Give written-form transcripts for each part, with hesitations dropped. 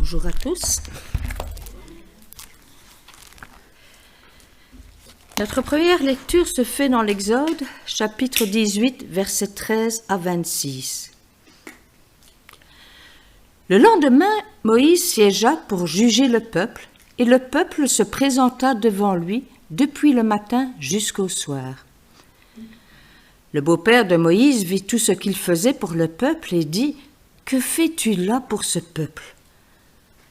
Bonjour à tous. Notre première lecture se fait dans l'Exode, chapitre 18, versets 13 à 26. Le lendemain, Moïse siégea pour juger le peuple, et le peuple se présenta devant lui depuis le matin jusqu'au soir. Le beau-père de Moïse vit tout ce qu'il faisait pour le peuple et dit : « Que fais-tu là pour ce peuple ?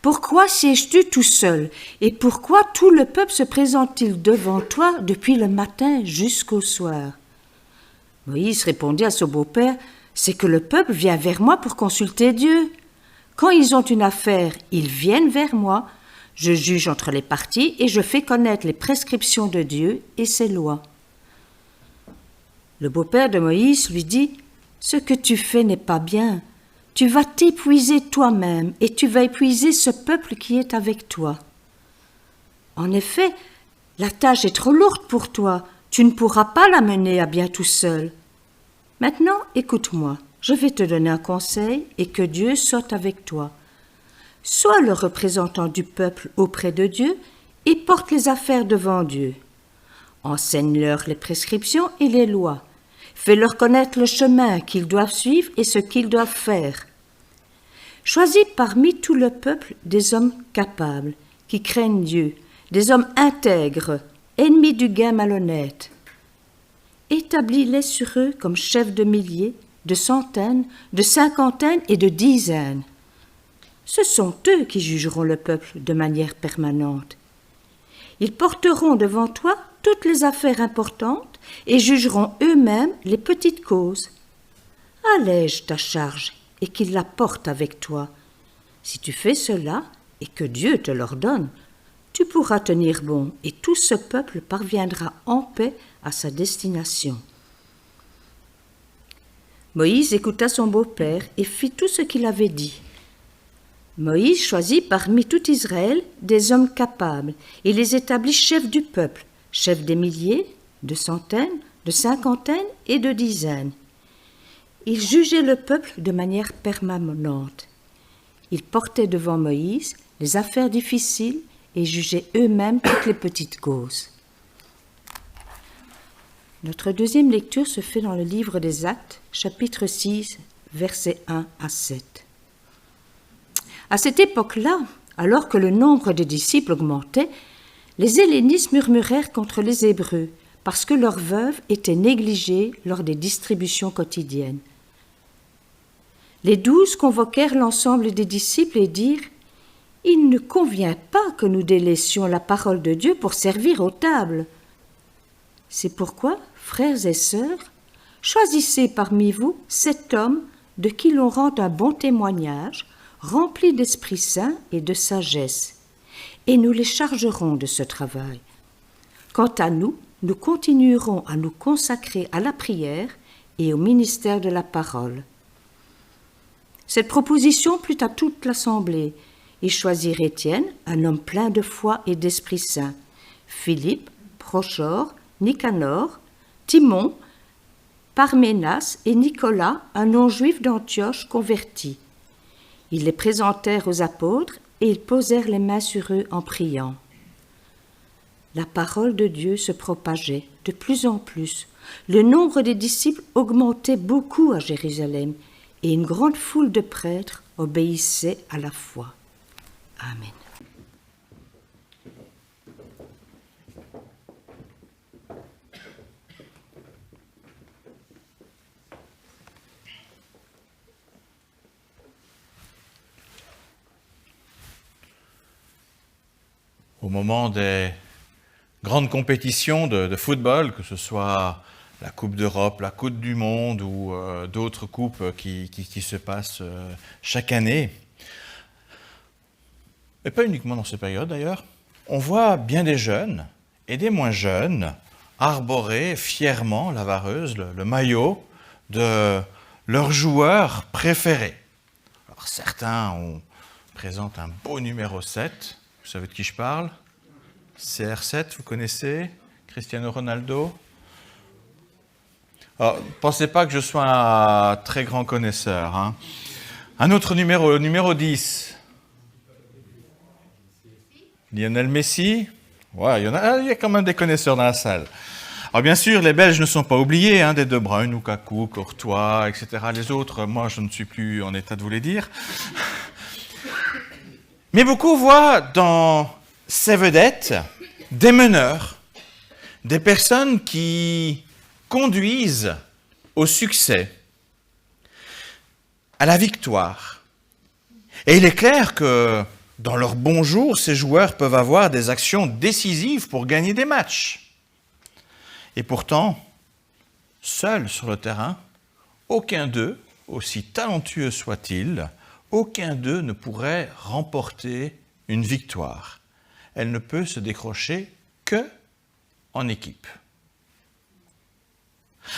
Pourquoi sièges-tu tout seul ? Et pourquoi tout le peuple se présente-t-il devant toi depuis le matin jusqu'au soir ?» Moïse répondit à son beau-père : « C'est que le peuple vient vers moi pour consulter Dieu. Quand ils ont une affaire, ils viennent vers moi. Je juge entre les parties et je fais connaître les prescriptions de Dieu et ses lois. » Le beau-père de Moïse lui dit : « Ce que tu fais n'est pas bien. Tu vas t'épuiser toi-même et tu vas épuiser ce peuple qui est avec toi. En effet, la tâche est trop lourde pour toi. Tu ne pourras pas la mener à bien tout seul. Maintenant, écoute-moi. Je vais te donner un conseil et que Dieu soit avec toi. Sois le représentant du peuple auprès de Dieu et porte les affaires devant Dieu. Enseigne-leur les prescriptions et les lois. Fais-leur connaître le chemin qu'ils doivent suivre et ce qu'ils doivent faire. Choisis parmi tout le peuple des hommes capables, qui craignent Dieu, des hommes intègres, ennemis du gain malhonnête. Établis-les sur eux comme chefs de milliers, de centaines, de cinquantaines et de dizaines. Ce sont eux qui jugeront le peuple de manière permanente. Ils porteront devant toi toutes les affaires importantes et jugeront eux-mêmes les petites causes. Allège ta charge et qu'ils la portent avec toi. Si tu fais cela et que Dieu te l'ordonne, tu pourras tenir bon et tout ce peuple parviendra en paix à sa destination. » Moïse écouta son beau-père et fit tout ce qu'il avait dit. Moïse choisit parmi tout Israël des hommes capables et les établit chefs du peuple, chefs des milliers, de centaines, de cinquantaines et de dizaines. Ils jugeaient le peuple de manière permanente. Ils portaient devant Moïse les affaires difficiles et jugeaient eux-mêmes toutes les petites causes. Notre deuxième lecture se fait dans le livre des Actes, chapitre 6, versets 1 à 7. À cette époque-là, alors que le nombre des disciples augmentait, les hellénistes murmurèrent contre les Hébreux parce que leurs veuves étaient négligées lors des distributions quotidiennes. Les 12 convoquèrent l'ensemble des disciples et dirent : « Il ne convient pas que nous délaissions la parole de Dieu pour servir aux tables. C'est pourquoi, frères et sœurs, choisissez parmi vous 7 hommes de qui l'on rend un bon témoignage, remplis d'Esprit Saint et de sagesse, et nous les chargerons de ce travail. Quant à nous, nous continuerons à nous consacrer à la prière et au ministère de la parole. » Cette proposition plut à toute l'assemblée. Ils choisirent Étienne, un homme plein de foi et d'Esprit Saint, Philippe, Prochore, Nicanor, Timon, Parménas et Nicolas, un non-juif d'Antioche converti. Ils les présentèrent aux apôtres et ils posèrent les mains sur eux en priant. La parole de Dieu se propageait de plus en plus. Le nombre des disciples augmentait beaucoup à Jérusalem et une grande foule de prêtres obéissait à la foi. Amen. Au moment des grandes compétitions de football, que ce soit la Coupe d'Europe, la Coupe du Monde ou d'autres coupes qui se passent chaque année, et pas uniquement dans ces périodes d'ailleurs, on voit bien des jeunes et des moins jeunes arborer fièrement la vareuse, le maillot de leur joueur préféré. Alors certains présentent un beau numéro 7, vous savez de qui je parle ? CR7, vous connaissez ? Cristiano Ronaldo ? Alors, pensez pas que je sois un très grand connaisseur. Hein. Un autre numéro, le numéro 10. Lionel Messi. Ouais, il y a quand même des connaisseurs dans la salle. Alors bien sûr, les Belges ne sont pas oubliés, hein, des De Bruyne, Lukaku, Courtois, etc. Les autres, moi, je ne suis plus en état de vous les dire. Mais beaucoup voient dans ces vedettes des meneurs, des personnes qui conduisent au succès, à la victoire. Et il est clair que dans leur bon jour, ces joueurs peuvent avoir des actions décisives pour gagner des matchs. Et pourtant, seuls sur le terrain, aucun d'eux, aussi talentueux soit-il, aucun d'eux ne pourrait remporter une victoire. Elle ne peut se décrocher que en équipe.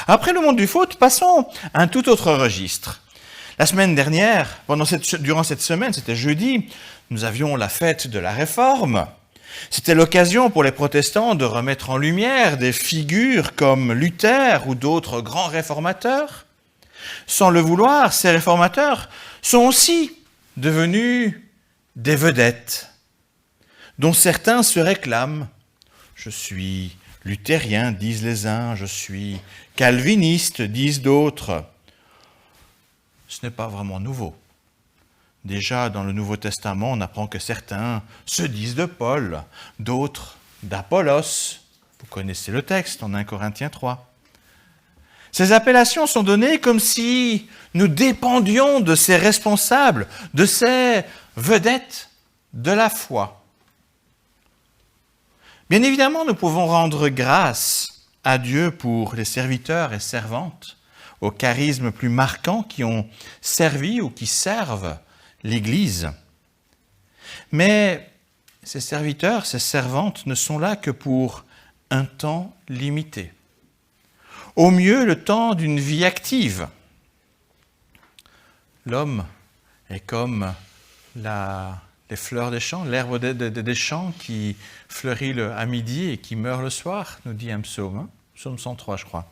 Après le monde du foot, passons à un tout autre registre. La semaine dernière, durant cette semaine, c'était jeudi, nous avions la fête de la Réforme. C'était l'occasion pour les protestants de remettre en lumière des figures comme Luther ou d'autres grands réformateurs. Sans le vouloir, ces réformateurs sont aussi devenus des vedettes, dont certains se réclament. Je suis luthérien, disent les uns, je suis calviniste, disent d'autres. Ce n'est pas vraiment nouveau. Déjà, dans le Nouveau Testament, on apprend que certains se disent de Paul, d'autres d'Apollos. Vous connaissez le texte en 1 Corinthiens 3. Ces appellations sont données comme si nous dépendions de ces responsables, de ces vedettes de la foi. Bien évidemment, nous pouvons rendre grâce à Dieu pour les serviteurs et servantes aux charismes plus marquants qui ont servi ou qui servent l'Église. Mais ces serviteurs, ces servantes ne sont là que pour un temps limité. Au mieux, le temps d'une vie active. L'homme est comme les fleurs des champs, l'herbe des champs qui fleurit à midi et qui meurt le soir, nous dit un psaume, psaume 103, je crois.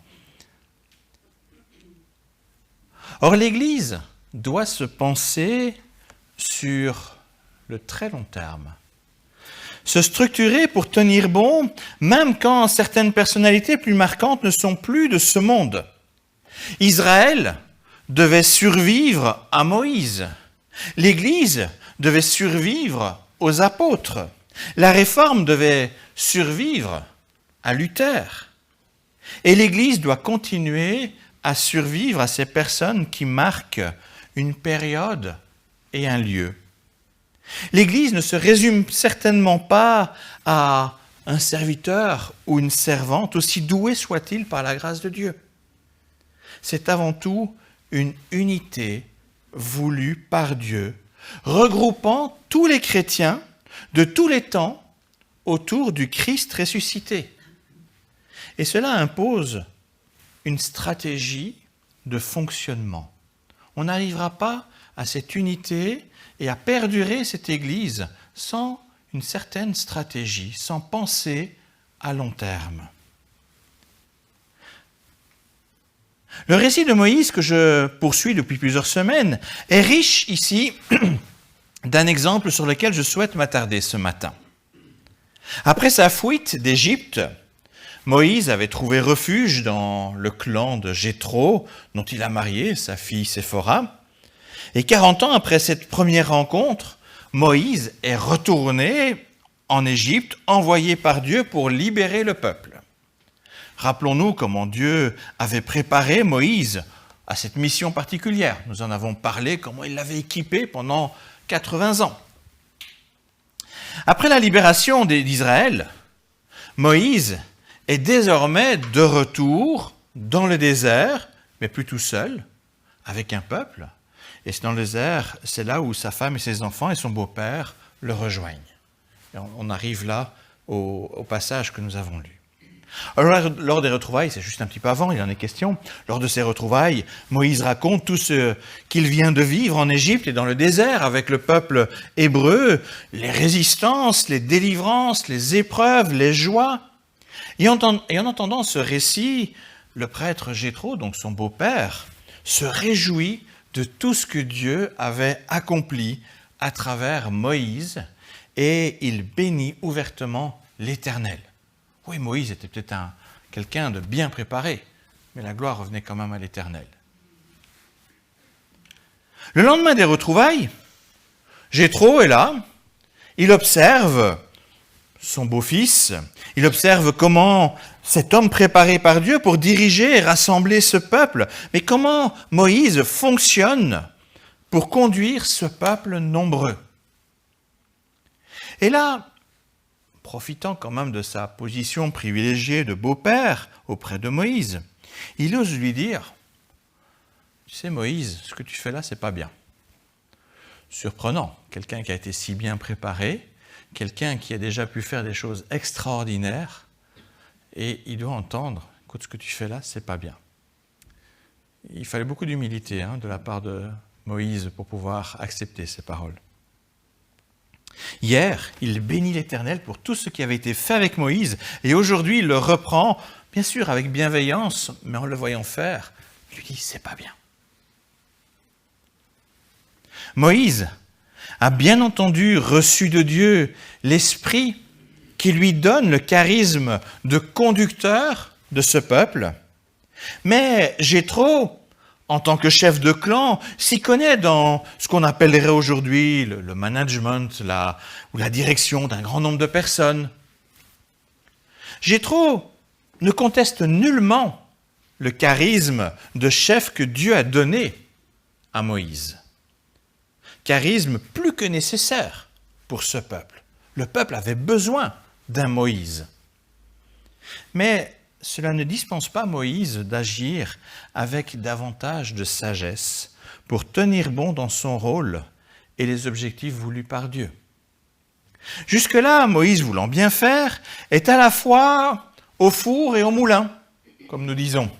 Or, l'Église doit se penser sur le très long terme, se structurer pour tenir bon, même quand certaines personnalités plus marquantes ne sont plus de ce monde. Israël devait survivre à Moïse. L'Église devait survivre aux apôtres. La Réforme devait survivre à Luther. Et l'Église doit continuer à survivre à ces personnes qui marquent une période et un lieu. L'Église ne se résume certainement pas à un serviteur ou une servante, aussi doué soit-il par la grâce de Dieu. C'est avant tout une unité voulue par Dieu, regroupant tous les chrétiens de tous les temps autour du Christ ressuscité. Et cela impose une stratégie de fonctionnement. On n'arrivera pas à cette unité et à perdurer cette Église sans une certaine stratégie, sans penser à long terme. Le récit de Moïse que je poursuis depuis plusieurs semaines est riche ici d'un exemple sur lequel je souhaite m'attarder ce matin. Après sa fuite d'Égypte, Moïse avait trouvé refuge dans le clan de Jéthro, dont il a marié sa fille Séphora. Et 40 ans après cette première rencontre, Moïse est retourné en Égypte, envoyé par Dieu pour libérer le peuple. Rappelons-nous comment Dieu avait préparé Moïse à cette mission particulière. Nous en avons parlé, comment il l'avait équipé pendant 80 ans. Après la libération d'Israël, Moïse est désormais de retour dans le désert, mais plus tout seul, avec un peuple. Et c'est dans le désert, c'est là où sa femme et ses enfants et son beau-père le rejoignent. Et on arrive là au passage que nous avons lu. Alors, lors des retrouvailles, c'est juste un petit peu avant, il en est question, lors de ces retrouvailles, Moïse raconte tout ce qu'il vient de vivre en Égypte et dans le désert avec le peuple hébreu, les résistances, les délivrances, les épreuves, les joies. Et en entendant ce récit, le prêtre Jéthro, donc son beau-père, se réjouit de tout ce que Dieu avait accompli à travers Moïse et il bénit ouvertement l'Éternel. Oui, Moïse était peut-être quelqu'un de bien préparé, mais la gloire revenait quand même à l'Éternel. Le lendemain des retrouvailles, Jéthro est là, il observe son beau-fils, il observe comment cet homme préparé par Dieu pour diriger et rassembler ce peuple, mais comment Moïse fonctionne pour conduire ce peuple nombreux. Et là, profitant quand même de sa position privilégiée de beau-père auprès de Moïse, il ose lui dire « Tu sais Moïse, ce que tu fais là, c'est pas bien. » Surprenant, quelqu'un qui a été si bien préparé, quelqu'un qui a déjà pu faire des choses extraordinaires, et il doit entendre « Écoute, ce que tu fais là, c'est pas bien. » Il fallait beaucoup d'humilité de la part de Moïse pour pouvoir accepter ces paroles. Hier, il bénit l'Éternel pour tout ce qui avait été fait avec Moïse, et aujourd'hui, il le reprend, bien sûr avec bienveillance, mais en le voyant faire, il lui dit « c'est pas bien ». Moïse a bien entendu reçu de Dieu l'Esprit qui lui donne le charisme de conducteur de ce peuple, mais Jéthro, en tant que chef de clan, s'y connaît dans ce qu'on appellerait aujourd'hui le management ou la direction d'un grand nombre de personnes. Jéthro ne conteste nullement le charisme de chef que Dieu a donné à Moïse. Charisme plus que nécessaire pour ce peuple. Le peuple avait besoin d'un Moïse. Mais cela ne dispense pas Moïse d'agir avec davantage de sagesse pour tenir bon dans son rôle et les objectifs voulus par Dieu. Jusque-là, Moïse, voulant bien faire, est à la fois au four et au moulin, comme nous disons.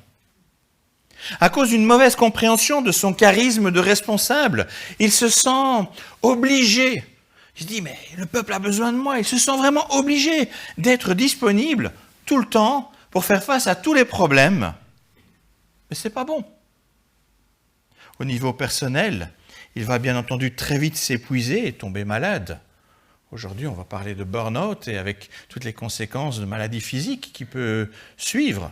À cause d'une mauvaise compréhension de son charisme de responsable, il se sent obligé. Il se dit, mais le peuple a besoin de moi. Il se sent vraiment obligé d'être disponible tout le temps pour faire face à tous les problèmes. Mais ce n'est pas bon. Au niveau personnel, il va bien entendu très vite s'épuiser et tomber malade. Aujourd'hui, on va parler de burn-out et avec toutes les conséquences de maladies physiques qui peuvent suivre.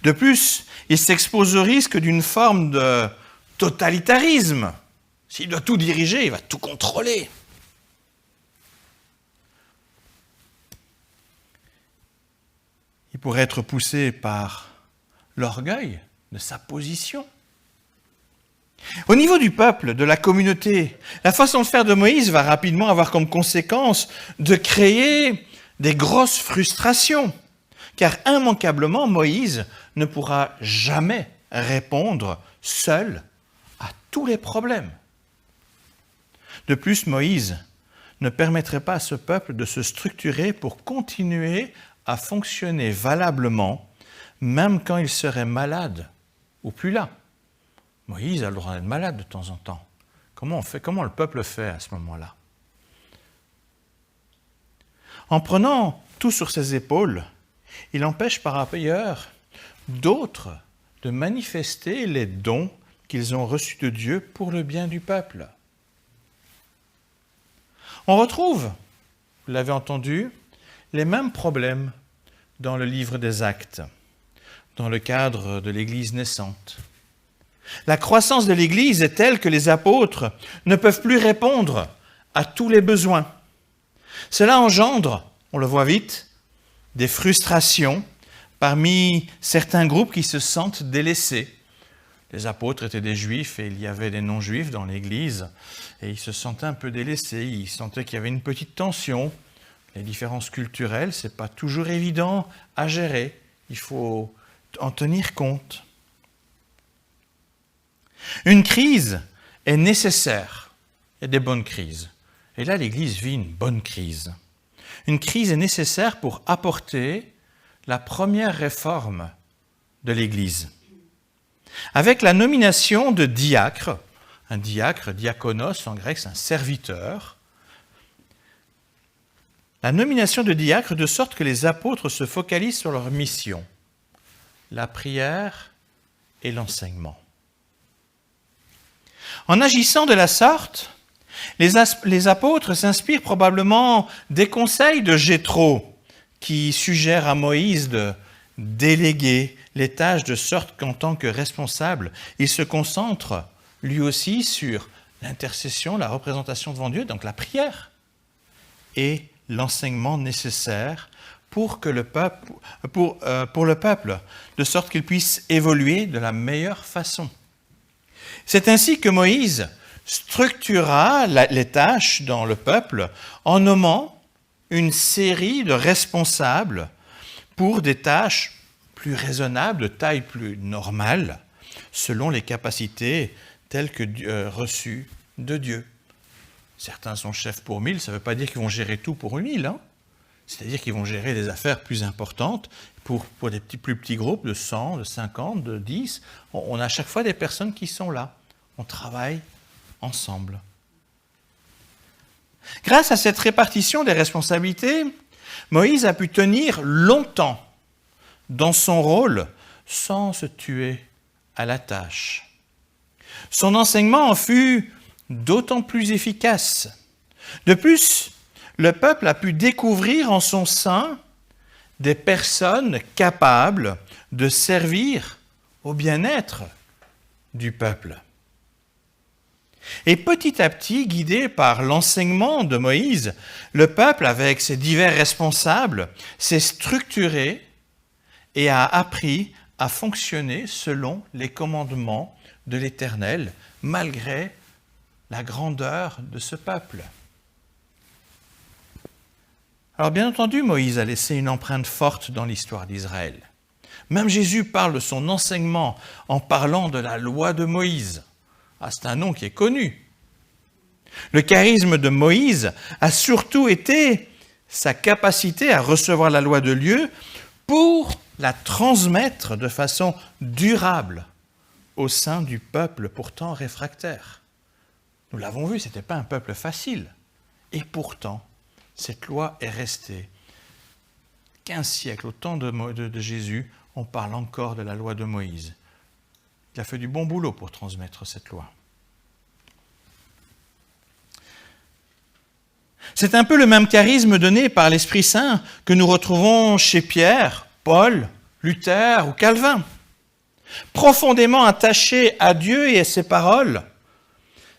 De plus, il s'expose au risque d'une forme de totalitarisme. S'il doit tout diriger, il va tout contrôler. Il pourrait être poussé par l'orgueil de sa position. Au niveau du peuple, de la communauté, la façon de faire de Moïse va rapidement avoir comme conséquence de créer des grosses frustrations. Car immanquablement, Moïse ne pourra jamais répondre seul à tous les problèmes. De plus, Moïse ne permettrait pas à ce peuple de se structurer pour continuer à fonctionner valablement, même quand il serait malade ou plus là. Moïse a le droit d'être malade de temps en temps. Comment on fait? Comment le peuple fait à ce moment-là? En prenant tout sur ses épaules, il empêche par ailleurs d'autres de manifester les dons qu'ils ont reçus de Dieu pour le bien du peuple. On retrouve, vous l'avez entendu, les mêmes problèmes dans le livre des Actes, dans le cadre de l'Église naissante. La croissance de l'Église est telle que les apôtres ne peuvent plus répondre à tous les besoins. Cela engendre, on le voit vite, des frustrations parmi certains groupes qui se sentent délaissés. Les apôtres étaient des juifs et il y avait des non-juifs dans l'Église et ils se sentaient un peu délaissés, ils sentaient qu'il y avait une petite tension. Les différences culturelles, ce n'est pas toujours évident à gérer, il faut en tenir compte. Une crise est nécessaire, il y a des bonnes crises. Et là, l'Église vit une bonne crise. Une crise est nécessaire pour apporter la première réforme de l'Église. Avec la nomination de diacre, un diacre, diakonos en grec, c'est un serviteur, la nomination de diacre de sorte que les apôtres se focalisent sur leur mission, la prière et l'enseignement. En agissant de la sorte, Les apôtres s'inspirent probablement des conseils de Jéthro, qui suggère à Moïse de déléguer les tâches de sorte qu'en tant que responsable, il se concentre lui aussi sur l'intercession, la représentation devant Dieu, donc la prière, et l'enseignement nécessaire pour le peuple, de sorte qu'il puisse évoluer de la meilleure façon. C'est ainsi que Moïse structura les tâches dans le peuple en nommant une série de responsables pour des tâches plus raisonnables, de taille plus normale, selon les capacités telles que reçues de Dieu. Certains sont chefs pour 1000, ça ne veut pas dire qu'ils vont gérer tout pour 1000, hein. C'est-à-dire qu'ils vont gérer des affaires plus importantes pour des plus petits groupes de 100, de 50, de 10. On a à chaque fois des personnes qui sont là. On travaille ensemble. Grâce à cette répartition des responsabilités, Moïse a pu tenir longtemps dans son rôle sans se tuer à la tâche. Son enseignement en fut d'autant plus efficace. De plus, le peuple a pu découvrir en son sein des personnes capables de servir au bien-être du peuple. Et petit à petit, guidé par l'enseignement de Moïse, le peuple, avec ses divers responsables, s'est structuré et a appris à fonctionner selon les commandements de l'Éternel, malgré la grandeur de ce peuple. Alors bien entendu, Moïse a laissé une empreinte forte dans l'histoire d'Israël. Même Jésus parle de son enseignement en parlant de la loi de Moïse. Ah, c'est un nom qui est connu. Le charisme de Moïse a surtout été sa capacité à recevoir la loi de Dieu pour la transmettre de façon durable au sein du peuple pourtant réfractaire. Nous l'avons vu, ce n'était pas un peuple facile. Et pourtant, cette loi est restée. 15 siècles, au temps de Jésus, on parle encore de la loi de Moïse. Il a fait du bon boulot pour transmettre cette loi. C'est un peu le même charisme donné par l'Esprit Saint que nous retrouvons chez Pierre, Paul, Luther ou Calvin. Profondément attachés à Dieu et à ses paroles,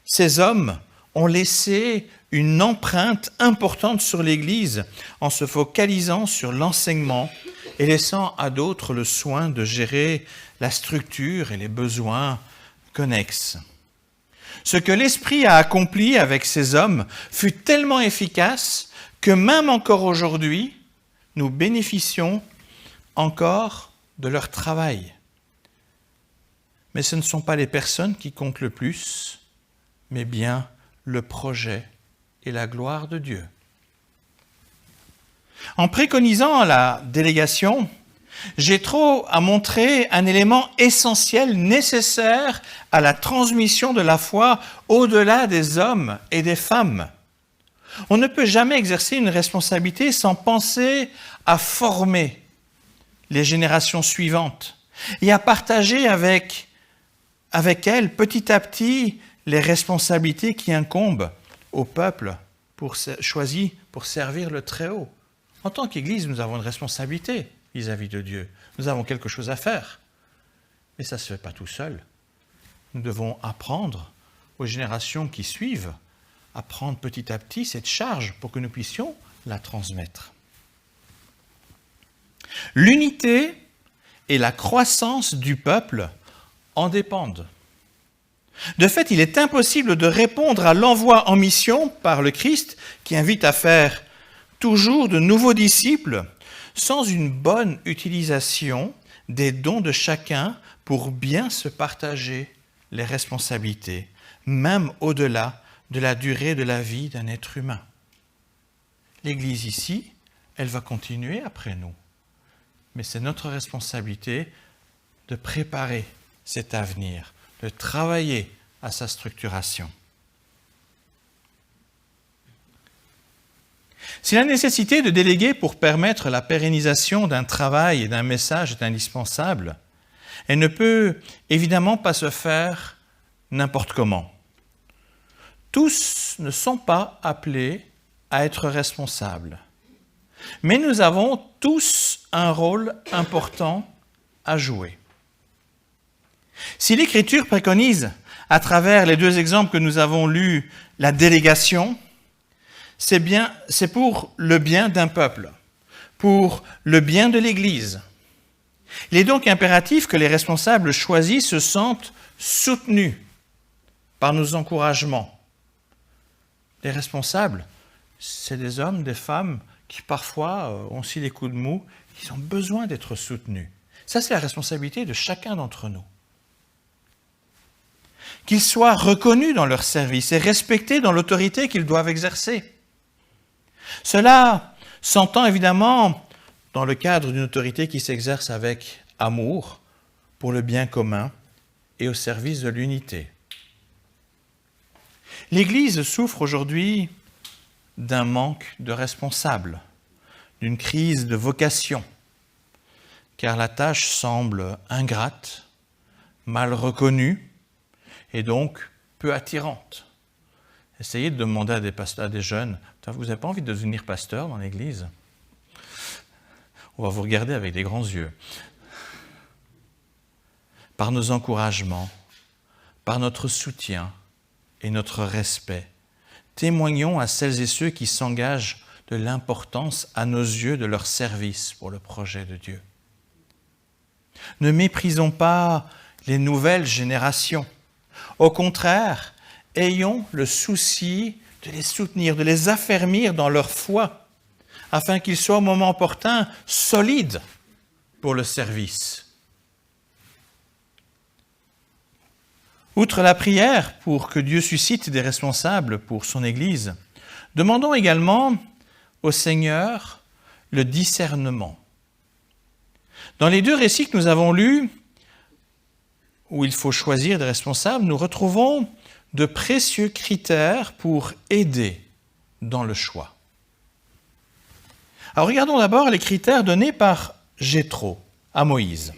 ces hommes ont laissé une empreinte importante sur l'Église en se focalisant sur l'enseignement et laissant à d'autres le soin de gérer la structure et les besoins connexes. Ce que l'Esprit a accompli avec ces hommes fut tellement efficace que même encore aujourd'hui, nous bénéficions encore de leur travail. Mais ce ne sont pas les personnes qui comptent le plus, mais bien le projet et la gloire de Dieu. En préconisant la délégation, Jéthro a montré un élément essentiel nécessaire à la transmission de la foi au-delà des hommes et des femmes. On ne peut jamais exercer une responsabilité sans penser à former les générations suivantes et à partager avec elles petit à petit les responsabilités qui incombent au peuple choisi pour servir le Très-Haut. En tant qu'Église, nous avons une responsabilité vis-à-vis de Dieu. Nous avons quelque chose à faire. Mais ça ne se fait pas tout seul. Nous devons apprendre aux générations qui suivent à prendre petit à petit cette charge pour que nous puissions la transmettre. L'unité et la croissance du peuple en dépendent. De fait, il est impossible de répondre à l'envoi en mission par le Christ qui invite à faire toujours de nouveaux disciples sans une bonne utilisation des dons de chacun pour bien se partager les responsabilités, même au-delà de la durée de la vie d'un être humain. L'Église ici, elle va continuer après nous. Mais c'est notre responsabilité de préparer cet avenir, de travailler à sa structuration. Si la nécessité de déléguer pour permettre la pérennisation d'un travail et d'un message est indispensable, elle ne peut évidemment pas se faire n'importe comment. tous ne sont pas appelés à être responsables. Mais nous avons tous un rôle important à jouer. Si l'Écriture préconise, à travers les 2 exemples que nous avons lus, la délégation, c'est pour le bien d'un peuple, pour le bien de l'Église. Il est donc impératif que les responsables choisis se sentent soutenus par nos encouragements. Les responsables, c'est des hommes, des femmes qui parfois ont aussi des coups de mou, qui ont besoin d'être soutenus. Ça, c'est la responsabilité de chacun d'entre nous. Qu'ils soient reconnus dans leur service et respectés dans l'autorité qu'ils doivent exercer. Cela s'entend évidemment dans le cadre d'une autorité qui s'exerce avec amour pour le bien commun et au service de l'unité. L'Église souffre aujourd'hui d'un manque de responsables, d'une crise de vocation, car la tâche semble ingrate, mal reconnue et donc peu attirante. Essayez de demander à des jeunes, vous n'avez pas envie de devenir pasteur dans l'Église? On va vous regarder avec des grands yeux. Par nos encouragements, par notre soutien et notre respect, témoignons à celles et ceux qui s'engagent de l'importance à nos yeux de leur service pour le projet de Dieu. Ne méprisons pas les nouvelles générations. Au contraire, ayons le souci de les soutenir, de les affermir dans leur foi, afin qu'ils soient au moment opportun solides pour le service. Outre la prière pour que Dieu suscite des responsables pour son Église, demandons également au Seigneur le discernement. Dans les 2 récits que nous avons lus, où il faut choisir des responsables, nous retrouvons de précieux critères pour aider dans le choix. Alors regardons d'abord les critères donnés par Jéthro à Moïse.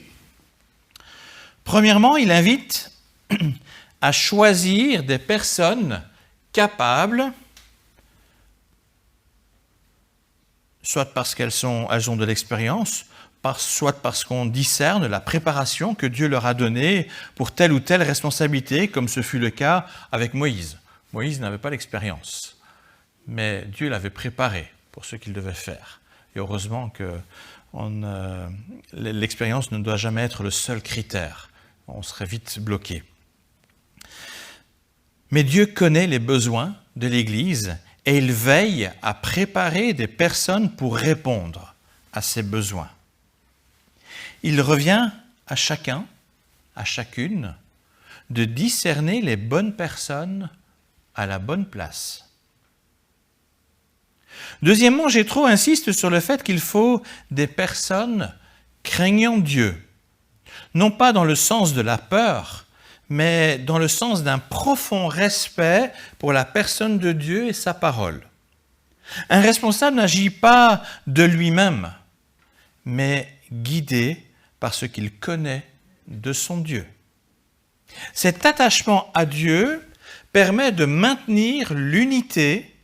Premièrement, il invite à choisir des personnes capables, soit parce qu'elles ont de l'expérience, soit parce qu'on discerne la préparation que Dieu leur a donnée pour telle ou telle responsabilité, comme ce fut le cas avec Moïse. Moïse n'avait pas l'expérience, mais Dieu l'avait préparé pour ce qu'il devait faire. Et heureusement que l'expérience ne doit jamais être le seul critère. On serait vite bloqué. Mais Dieu connaît les besoins de l'Église et il veille à préparer des personnes pour répondre à ces besoins. Il revient à chacun, à chacune, de discerner les bonnes personnes à la bonne place. Deuxièmement, Jéthro insiste sur le fait qu'il faut des personnes craignant Dieu, non pas dans le sens de la peur, mais dans le sens d'un profond respect pour la personne de Dieu et sa parole. Un responsable n'agit pas de lui-même, mais guidé par ce qu'il connaît de son Dieu. Cet attachement à Dieu permet de maintenir l'unité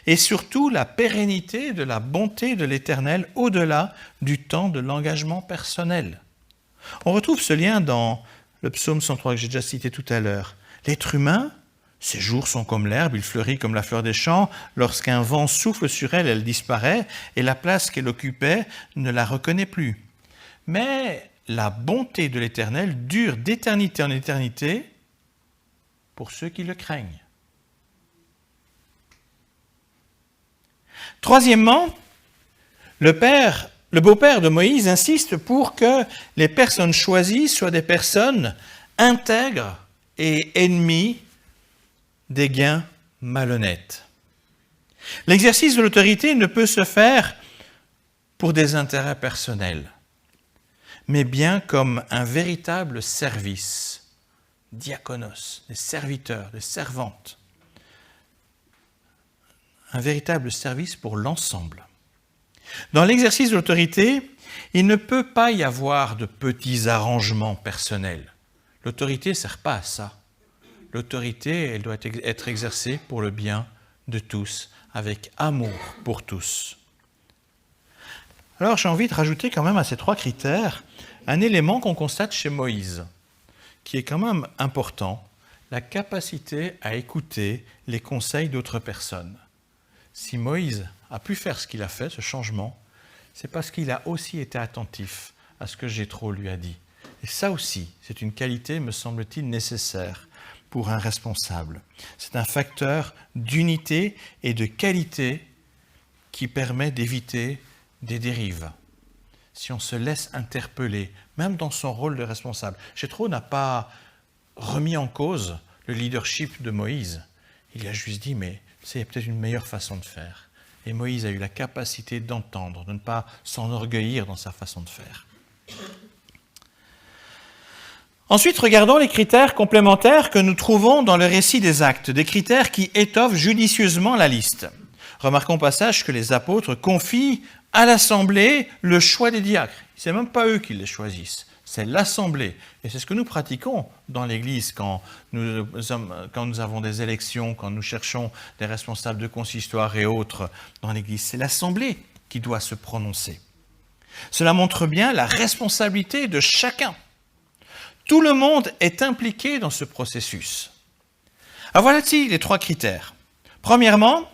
et surtout la pérennité de la bonté de l'Éternel au-delà du temps de l'engagement personnel. On retrouve ce lien dans le psaume 103 que j'ai déjà cité tout à l'heure. L'être humain, ses jours sont comme l'herbe, il fleurit comme la fleur des champs. Lorsqu'un vent souffle sur elle, elle disparaît et la place qu'elle occupait ne la reconnaît plus. Mais la bonté de l'Éternel dure d'éternité en éternité pour ceux qui le craignent. Troisièmement, le beau-père de Moïse insiste pour que les personnes choisies soient des personnes intègres et ennemies des gains malhonnêtes. L'exercice de l'autorité ne peut se faire pour des intérêts personnels, mais bien comme un véritable service, diaconos, des serviteurs, des servantes, un véritable service pour l'ensemble. Dans l'exercice de l'autorité, il ne peut pas y avoir de petits arrangements personnels. L'autorité ne sert pas à ça. l'autorité, elle doit être exercée pour le bien de tous, avec amour pour tous. Alors j'ai envie de rajouter quand même à ces 3 critères un élément qu'on constate chez Moïse, qui est quand même important, la capacité à écouter les conseils d'autres personnes. Si Moïse a pu faire ce qu'il a fait, ce changement, c'est parce qu'il a aussi été attentif à ce que Jéthro lui a dit. Et ça aussi, c'est une qualité, me semble-t-il, nécessaire pour un responsable. C'est un facteur d'unité et de qualité qui permet d'éviter des dérives. Si on se laisse interpeller, même dans son rôle de responsable. Jéthro n'a pas remis en cause le leadership de Moïse. Il a juste dit, mais c'est peut-être une meilleure façon de faire. Et Moïse a eu la capacité d'entendre, de ne pas s'enorgueillir dans sa façon de faire. Ensuite, regardons les critères complémentaires que nous trouvons dans le récit des Actes, des critères qui étoffent judicieusement la liste. Remarquons au passage que les apôtres confient à l'Assemblée le choix des diacres. Ce n'est même pas eux qui les choisissent, c'est l'Assemblée. Et c'est ce que nous pratiquons dans l'Église quand nous avons des élections, quand nous cherchons des responsables de consistoire et autres dans l'Église. C'est l'Assemblée qui doit se prononcer. Cela montre bien la responsabilité de chacun. Tout le monde est impliqué dans ce processus. Alors voilà-t-il les 3 critères. Premièrement,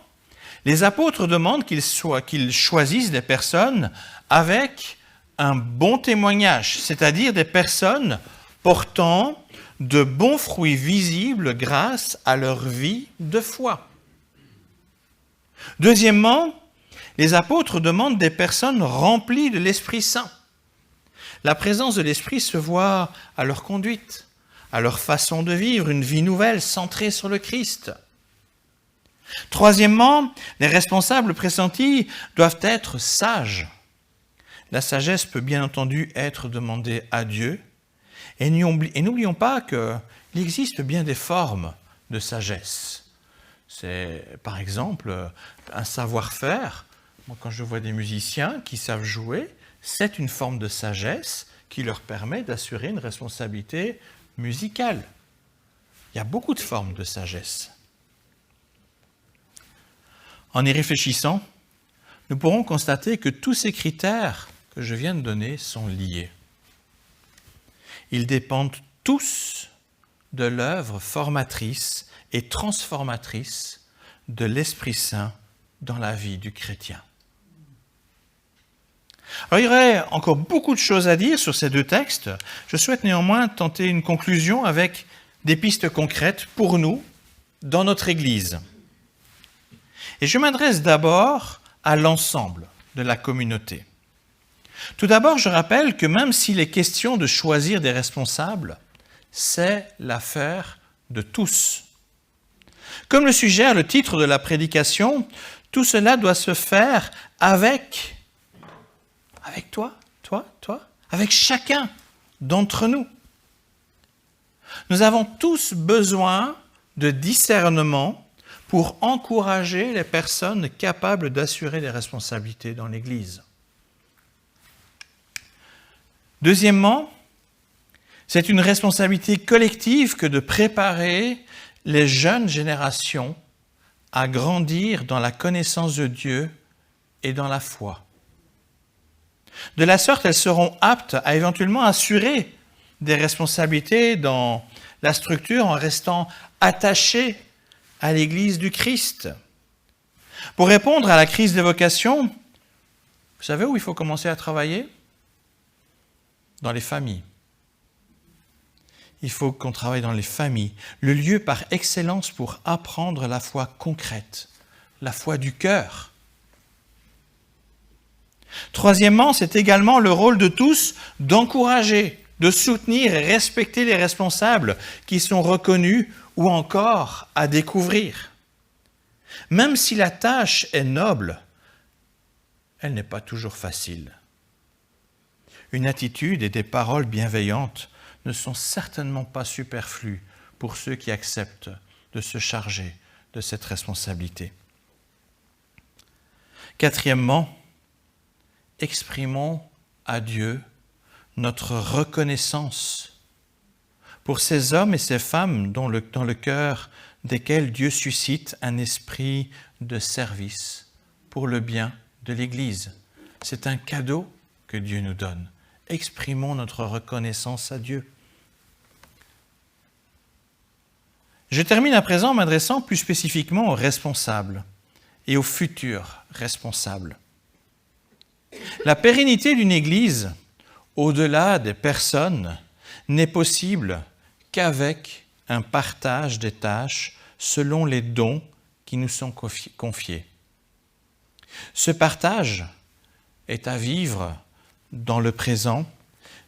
les apôtres demandent qu'ils choisissent des personnes avec un bon témoignage, c'est-à-dire des personnes portant de bons fruits visibles grâce à leur vie de foi. Deuxièmement, les apôtres demandent des personnes remplies de l'Esprit Saint. La présence de l'Esprit se voit à leur conduite, à leur façon de vivre, une vie nouvelle centrée sur le Christ. Troisièmement, les responsables pressentis doivent être sages. La sagesse peut bien entendu être demandée à Dieu. Et n'oublions pas qu'il existe bien des formes de sagesse. C'est par exemple un savoir-faire. Moi, quand je vois des musiciens qui savent jouer, c'est une forme de sagesse qui leur permet d'assurer une responsabilité musicale. Il y a beaucoup de formes de sagesse. En y réfléchissant, nous pourrons constater que tous ces critères que je viens de donner sont liés. Ils dépendent tous de l'œuvre formatrice et transformatrice de l'Esprit Saint dans la vie du chrétien. Alors, il y aurait encore beaucoup de choses à dire sur ces 2 textes. Je souhaite néanmoins tenter une conclusion avec des pistes concrètes pour nous dans notre Église. Et je m'adresse d'abord à l'ensemble de la communauté. Tout d'abord, je rappelle que même s'il est question de choisir des responsables, c'est l'affaire de tous. Comme le suggère le titre de la prédication, tout cela doit se faire avec toi, avec chacun d'entre nous. Nous avons tous besoin de discernement pour encourager les personnes capables d'assurer les responsabilités dans l'Église. Deuxièmement, c'est une responsabilité collective que de préparer les jeunes générations à grandir dans la connaissance de Dieu et dans la foi. De la sorte, elles seront aptes à éventuellement assurer des responsabilités dans la structure en restant attachées à l'Église du Christ. Pour répondre à la crise des vocations, vous savez où il faut commencer à travailler ? Dans les familles. Il faut qu'on travaille dans les familles, le lieu par excellence pour apprendre la foi concrète, la foi du cœur. Troisièmement, c'est également le rôle de tous d'encourager, de soutenir et respecter les responsables qui sont reconnus ou encore à découvrir. Même si la tâche est noble, elle n'est pas toujours facile. Une attitude et des paroles bienveillantes ne sont certainement pas superflues pour ceux qui acceptent de se charger de cette responsabilité. Quatrièmement, exprimons à Dieu notre reconnaissance pour ces hommes et ces femmes dans le cœur desquels Dieu suscite un esprit de service pour le bien de l'Église. C'est un cadeau que Dieu nous donne. Exprimons notre reconnaissance à Dieu. Je termine à présent en m'adressant plus spécifiquement aux responsables et aux futurs responsables. La pérennité d'une Église, au-delà des personnes, n'est possible qu'avec un partage des tâches selon les dons qui nous sont confiés. Ce partage est à vivre dans le présent,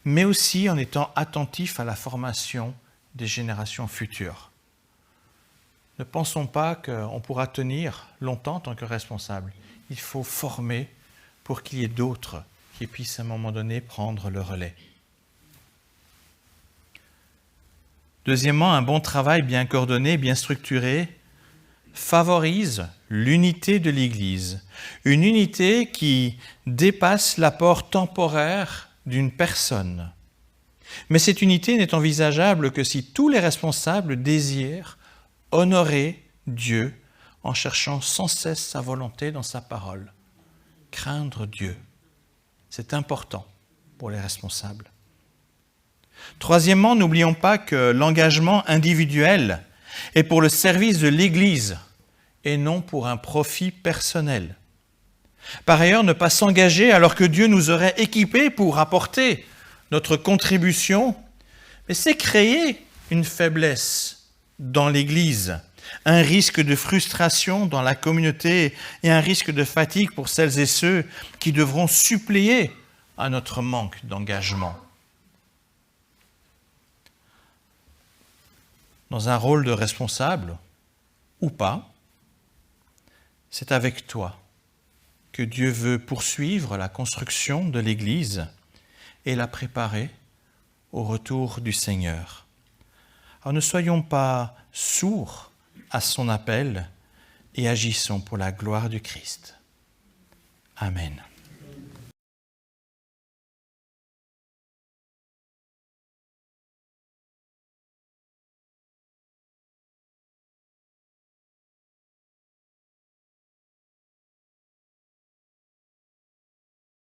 mais aussi en étant attentif à la formation des générations futures. Ne pensons pas qu'on pourra tenir longtemps en tant que responsable. Il faut former pour qu'il y ait d'autres qui puissent à un moment donné prendre le relais. Deuxièmement, un bon travail bien coordonné, bien structuré, favorise l'unité de l'Église. Une unité qui dépasse l'apport temporaire d'une personne. Mais cette unité n'est envisageable que si tous les responsables désirent honorer Dieu en cherchant sans cesse sa volonté dans sa parole. Craindre Dieu, c'est important pour les responsables. Troisièmement, n'oublions pas que l'engagement individuel est pour le service de l'Église et non pour un profit personnel. Par ailleurs, ne pas s'engager alors que Dieu nous aurait équipés pour apporter notre contribution, mais c'est créer une faiblesse dans l'Église, un risque de frustration dans la communauté et un risque de fatigue pour celles et ceux qui devront suppléer à notre manque d'engagement. Dans un rôle de responsable, ou pas, c'est avec toi que Dieu veut poursuivre la construction de l'Église et la préparer au retour du Seigneur. Alors ne soyons pas sourds à son appel et agissons pour la gloire du Christ. Amen.